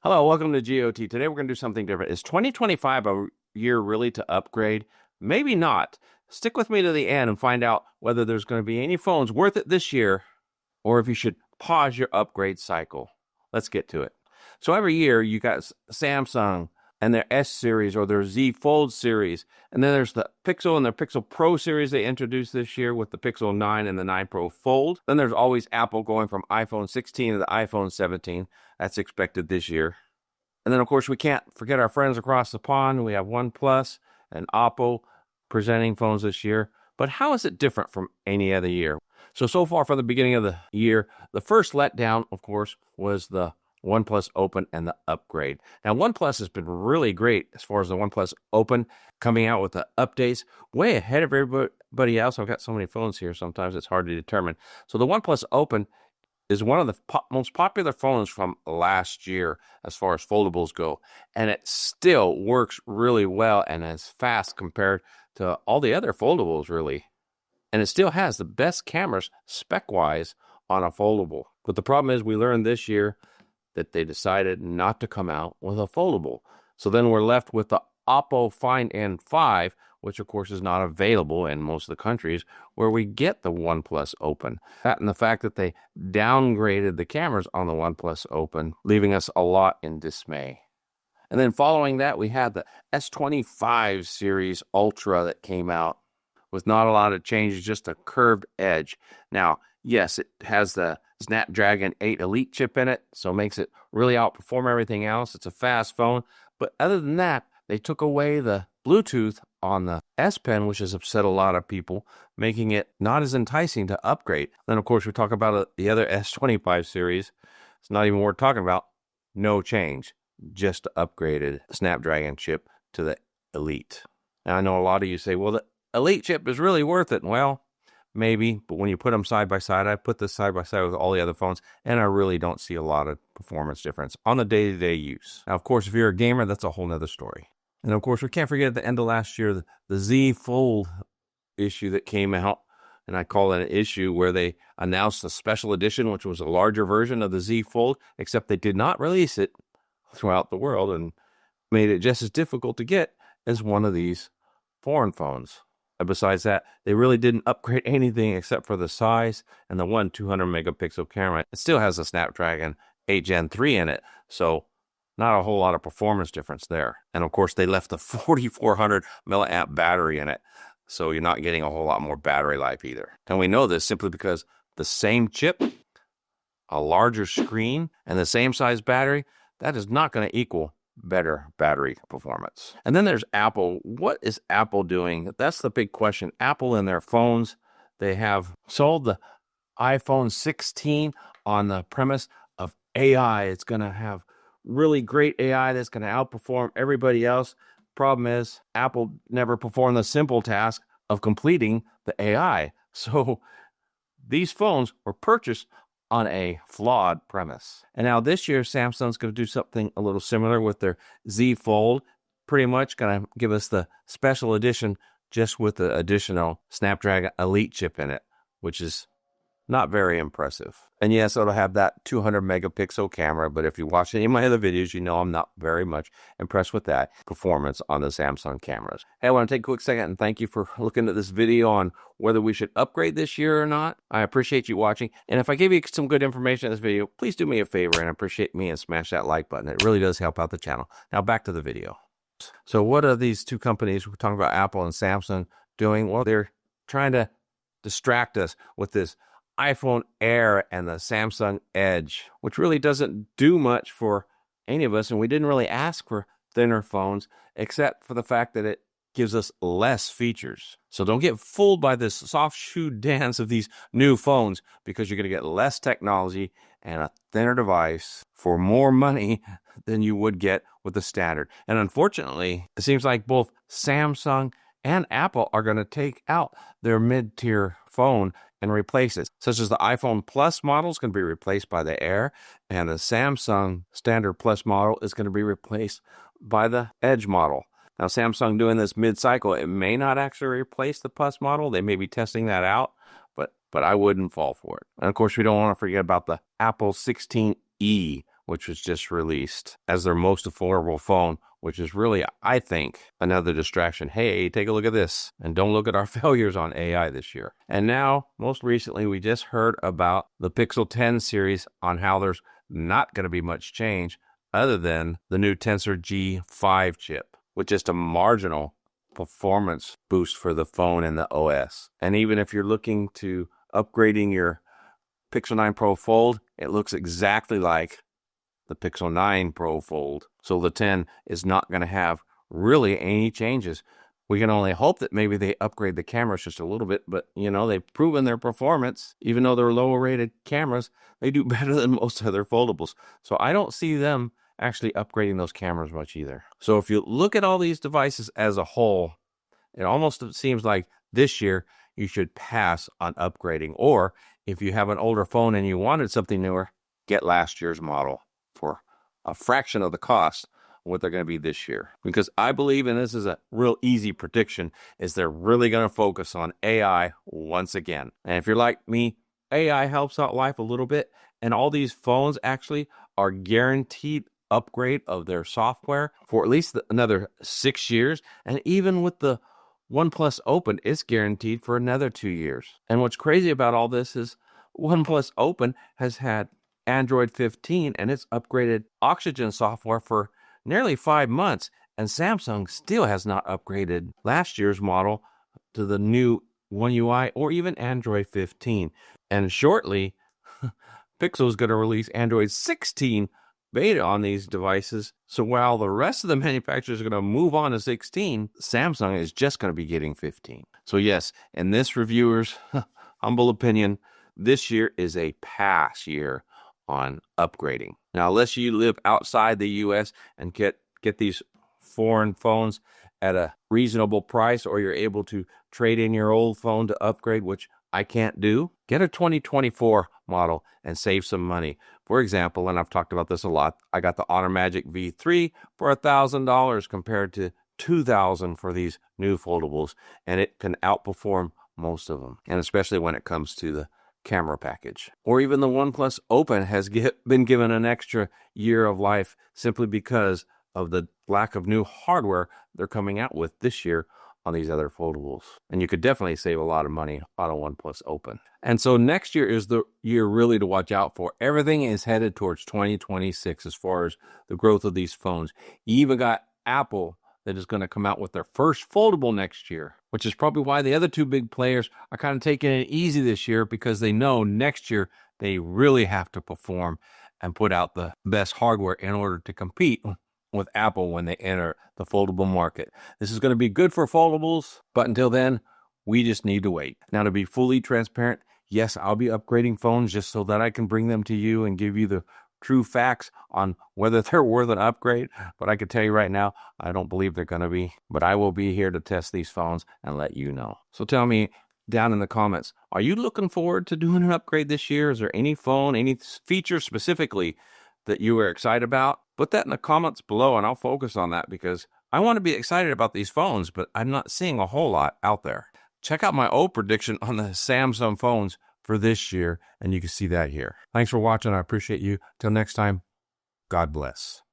Hello, welcome to GOT. Today we're going to do something different. Is 2025 a year really to upgrade? Maybe not. Stick with me to the end and find out whether there's going to be any phones worth it this year or if you should pause your upgrade cycle. Let's get to it. So every year you got Samsung and their S series or their Z Fold series. And then there's the Pixel and their Pixel Pro series they introduced this year with the Pixel 9 and the 9 Pro Fold. Then there's always Apple going from iPhone 16 to the iPhone 17. That's expected this year. And then, of course, we can't forget our friends across the pond. We have OnePlus and Oppo presenting phones this year. But how is it different from any other year? So far from the beginning of the year, the first letdown, of course, was the OnePlus Open and the upgrade. Now, OnePlus has been really great as far as the OnePlus Open coming out with the updates, way ahead of everybody else. I've got so many phones here, sometimes it's hard to determine. So the OnePlus Open is one of the most popular phones from last year as far as foldables go. And it still works really well and is fast compared to all the other foldables, really. And it still has the best cameras spec-wise on a foldable. But the problem is we learned this year that they decided not to come out with a foldable. So then we're left with the Oppo Find N5, which of course is not available in most of the countries where we get the OnePlus Open. That and the fact that they downgraded the cameras on the OnePlus Open, leaving us a lot in dismay. And then following that, we had the S25 series Ultra that came out with not a lot of changes, just a curved edge. Now, yes, it has the Snapdragon 8 Elite chip in it, so it makes it really outperform everything else. It's a fast phone. But other than that, they took away the Bluetooth on the S Pen, which has upset a lot of people, making it not as enticing to upgrade. Then, of course, we talk about the other S25 series. It's not even worth talking about. No change, just upgraded Snapdragon chip to the Elite. Now, I know a lot of you say, well, the Elite chip is really worth it. Well, maybe, but when you put them side by side, I put this side by side with all the other phones, and I really don't see a lot of performance difference on the day-to-day use. Now, of course, if you're a gamer, that's a whole nother story. And of course, we can't forget at the end of last year, the Z Fold issue that came out, and I call it an issue, where they announced a special edition, which was a larger version of the Z Fold, except they did not release it throughout the world and made it just as difficult to get as one of these foreign phones. And besides that, they really didn't upgrade anything except for the size and the 200 megapixel camera. It still has a Snapdragon 8 Gen 3 in it, so not a whole lot of performance difference there. And of course, they left the 4400 milliamp battery in it, so you're not getting a whole lot more battery life either. And we know this simply because the same chip, a larger screen, and the same size battery, that is not going to equal better battery performance. And then there's Apple. What is Apple doing? That's the big question. Apple and their phones, they have sold the iPhone 16 on the premise of AI. It's going to have really great AI that's going to outperform everybody else. Problem is, Apple never performed the simple task of completing the AI. So these phones were purchased on a flawed premise. And now this year, Samsung's going to do something a little similar with their Z Fold. Pretty much going to give us the special edition just with the additional Snapdragon Elite chip in it, which is not very impressive. And yes, it'll have that 200 megapixel camera, but if you watch any of my other videos, you know I'm not very much impressed with that performance on the Samsung cameras. Hey, I want to take a quick second and thank you for looking at this video on whether we should upgrade this year or not. I appreciate you watching. And if I gave you some good information in this video, please do me a favor and appreciate me and smash that like button. It really does help out the channel. Now back to the video. So what are these two companies, we're talking about Apple and Samsung, doing? Well, they're trying to distract us with this iPhone Air and the Samsung Edge, which really doesn't do much for any of us. And we didn't really ask for thinner phones, except for the fact that it gives us less features. So don't get fooled by this soft shoe dance of these new phones, because you're going to get less technology and a thinner device for more money than you would get with the standard. And unfortunately, it seems like both Samsung and Apple are going to take out their mid-tier phone and replace it, such as the iPhone Plus model is going to be replaced by the Air, and the Samsung Standard Plus model is going to be replaced by the Edge model. Now, Samsung doing this mid-cycle, it may not actually replace the Plus model. They may be testing that out, but I wouldn't fall for it. And of course, we don't want to forget about the Apple 16e, which was just released as their most affordable phone, which is really, I think, another distraction. Hey, take a look at this, and don't look at our failures on AI this year. And now, most recently, we just heard about the Pixel 10 series on how there's not going to be much change other than the new Tensor G5 chip, with just a marginal performance boost for the phone and the OS. And even if you're looking to upgrading your Pixel 9 Pro Fold, it looks exactly like the Pixel 9 Pro Fold. So the 10 is not going to have really any changes. We can only hope that maybe they upgrade the cameras just a little bit, but they've proven their performance. Even though they're lower rated cameras, they do better than most of their foldables. So I don't see them actually upgrading those cameras much either. So if you look at all these devices as a whole, it almost seems like this year you should pass on upgrading. Or if you have an older phone and you wanted something newer, get last year's model for a fraction of the cost of what they're going to be this year. Because I believe, and this is a real easy prediction, is they're really going to focus on AI once again. And if you're like me, AI helps out life a little bit. And all these phones actually are guaranteed upgrade of their software for at least another 6 years. And even with the OnePlus Open, it's guaranteed for another 2 years. And what's crazy about all this is OnePlus Open has had Android 15 and its upgraded Oxygen software for nearly 5 months. And Samsung still has not upgraded last year's model to the new One UI or even Android 15. And shortly, Pixel is going to release Android 16 beta on these devices. So while the rest of the manufacturers are going to move on to 16, Samsung is just going to be getting 15. So yes, in this reviewer's humble opinion, this year is a pass year on upgrading. Now, unless you live outside the US and get these foreign phones at a reasonable price, or you're able to trade in your old phone to upgrade, which I can't do, get a 2024 model and save some money. For example, and I've talked about this a lot, I got the Automagic V3 for $1,000 compared to $2,000 for these new foldables, and it can outperform most of them, and especially when it comes to the camera package. Or even the OnePlus Open has been given an extra year of life simply because of the lack of new hardware they're coming out with this year on these other foldables. And you could definitely save a lot of money on a OnePlus Open. And so next year is the year really to watch out for. Everything is headed towards 2026 as far as the growth of these phones. You even got Apple that is going to come out with their first foldable next year, which is probably why the other two big players are kind of taking it easy this year, because they know next year they really have to perform and put out the best hardware in order to compete with Apple when they enter the foldable market. This is going to be good for foldables, but until then, we just need to wait. Now, to be fully transparent, yes, I'll be upgrading phones just so that I can bring them to you and give you the true facts on whether they're worth an upgrade. But I can tell you right now, I don't believe they're going to be. But I will be here to test these phones and let you know. So tell me down in the comments, are you looking forward to doing an upgrade this year? Is there any phone, any feature specifically that you were excited about? Put that in the comments below and I'll focus on that, because I want to be excited about these phones, but I'm not seeing a whole lot out there. Check out my old prediction on the Samsung phones for this year, and you can see that here. Thanks for watching. I appreciate you. Till next time, God bless.